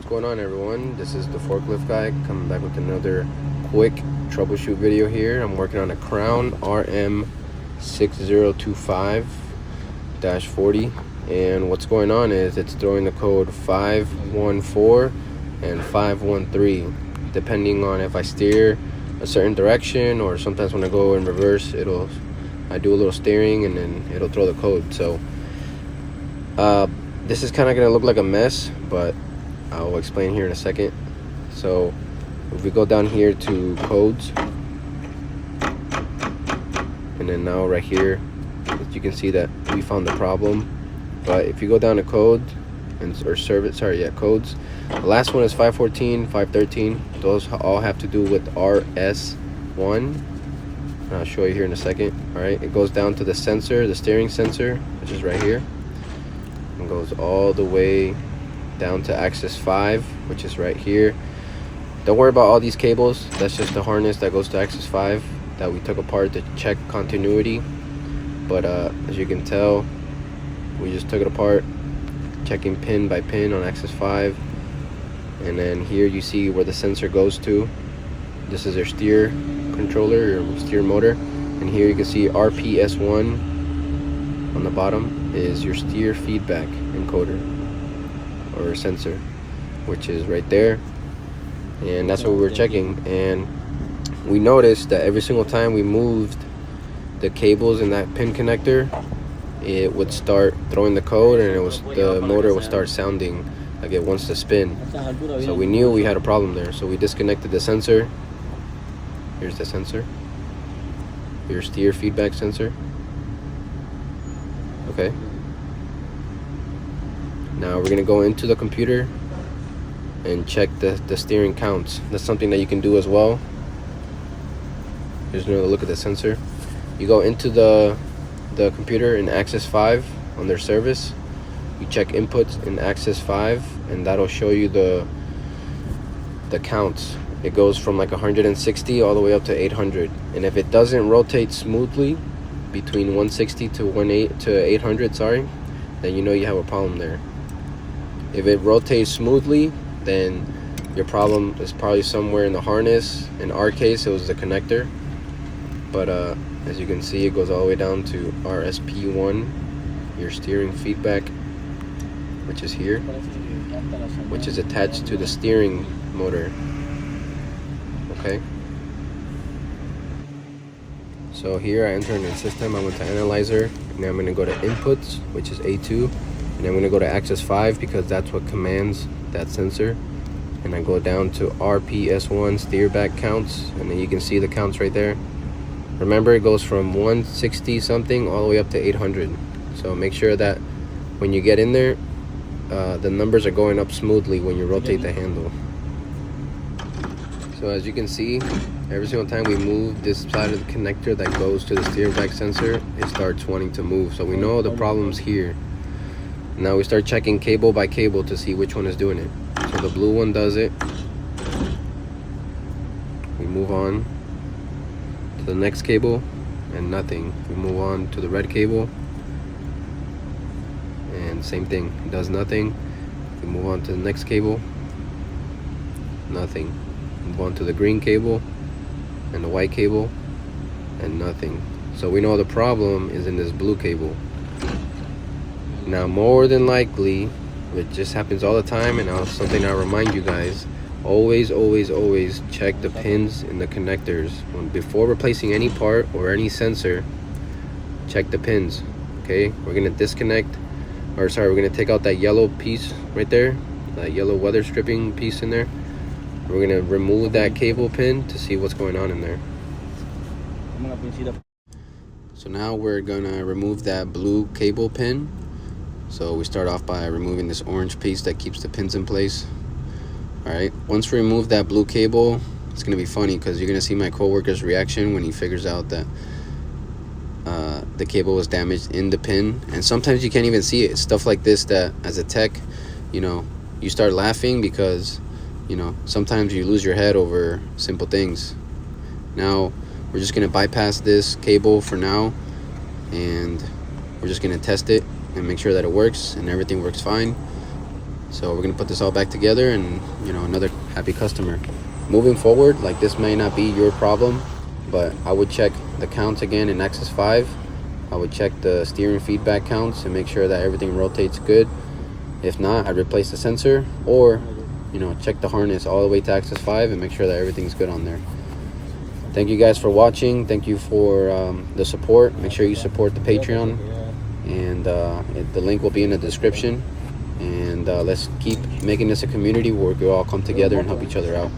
going on, everyone? This is the forklift guy coming back with another quick troubleshoot video here. I'm working on a Crown RM6025-40, and what's going on is it's throwing the code 514 and 513 depending on if I steer a certain direction, or sometimes when I go in reverse, I do a little steering and then it'll throw the code. So this is kind of gonna look like a mess, but I'll explain here in a second. So if we go down here to codes, and then now right here, you can see that we found the problem. But if you go down to code codes, the last one is 514, 513. Those all have to do with RS1. I'll show you here in a second. All right, it goes down to the sensor, the steering sensor, which is right here, and goes all the way down to axis 5, which is right here. Don't worry about all these cables. That's just the harness that goes to axis 5 that we took apart to check continuity. But as you can tell, we just took it apart, checking pin by pin on axis 5. And then here you see where the sensor goes to. This is your steer controller, your steer motor. And here you can see RPS1 on the bottom is your steer feedback encoder or sensor, which is right there. And that's what we were checking. And we noticed that every single time we moved the cables in that pin connector, it would start throwing the code, and the motor would start sounding like it wants to spin. So we knew we had a problem there. So we disconnected the sensor. Here's the sensor, your steer feedback sensor. Okay. Now we're gonna go into the computer and check the steering counts. That's something that you can do as well. Here's another look at the sensor. You go into the computer in axis 5 on their service. You check inputs in axis 5, and that'll show you the counts. It goes from like 160 all the way up to 800. And if it doesn't rotate smoothly between 160 to 800, then you know you have a problem there. If it rotates smoothly, then your problem is probably somewhere in the harness. In our case, it was the connector. But as you can see, it goes all the way down to RSP1, your steering feedback, which is here, which is attached to the steering motor. Okay. So here I enter in the system. I went to analyzer, and then I'm going to go to inputs, which is A2, and I'm going to go to axis 5 because that's what commands that sensor. And I go down to RPS1 steer back counts, and then you can see the counts right there. Remember, it goes from 160 something all the way up to 800. So make sure that when you get in there, the numbers are going up smoothly when you rotate the handle. So as you can see, every single time we move this side of the connector that goes to the steering back sensor, it starts wanting to move. So we know the problem's here. Now we start checking cable by cable to see which one is doing it. So the blue one does it. We move on to the next cable, and nothing. We move on to the red cable, and same thing, it does nothing. We move on to the next cable, nothing. Move on to the green cable and the white cable, and nothing. So we know the problem is in this blue cable. Now, more than likely, it just happens all the time, and something I remind you guys, always check the pins in the connectors. Before replacing any part or any sensor, check the pins. Okay, we're gonna we're gonna take out that yellow piece right there, that yellow weather stripping piece in there. We're gonna remove that cable pin to see what's going on in there. So now we're gonna remove that blue cable pin. So we start off by removing this orange piece that keeps the pins in place. All right, once we remove that blue cable, it's gonna be funny because you're gonna see my coworker's reaction when he figures out that the cable was damaged in the pin. And sometimes you can't even see it. It's stuff like this that, as a tech, you start laughing because sometimes you lose your head over simple things. Now we're just gonna bypass this cable for now, and we're just gonna test it and make sure that it works and everything works fine. So we're gonna put this all back together, and you know, another happy customer. Moving forward, like, this may not be your problem, but I would check the counts again in Axis 5. I would check the steering feedback counts and make sure that everything rotates good. If not, I'd replace the sensor, or you know, check the harness all the way to Axis 5 and make sure that everything's good on there. Thank you guys for watching. Thank you for the support. Make sure you support the Patreon, and the link will be in the description. And let's keep making this a community where we all come together and help each other out.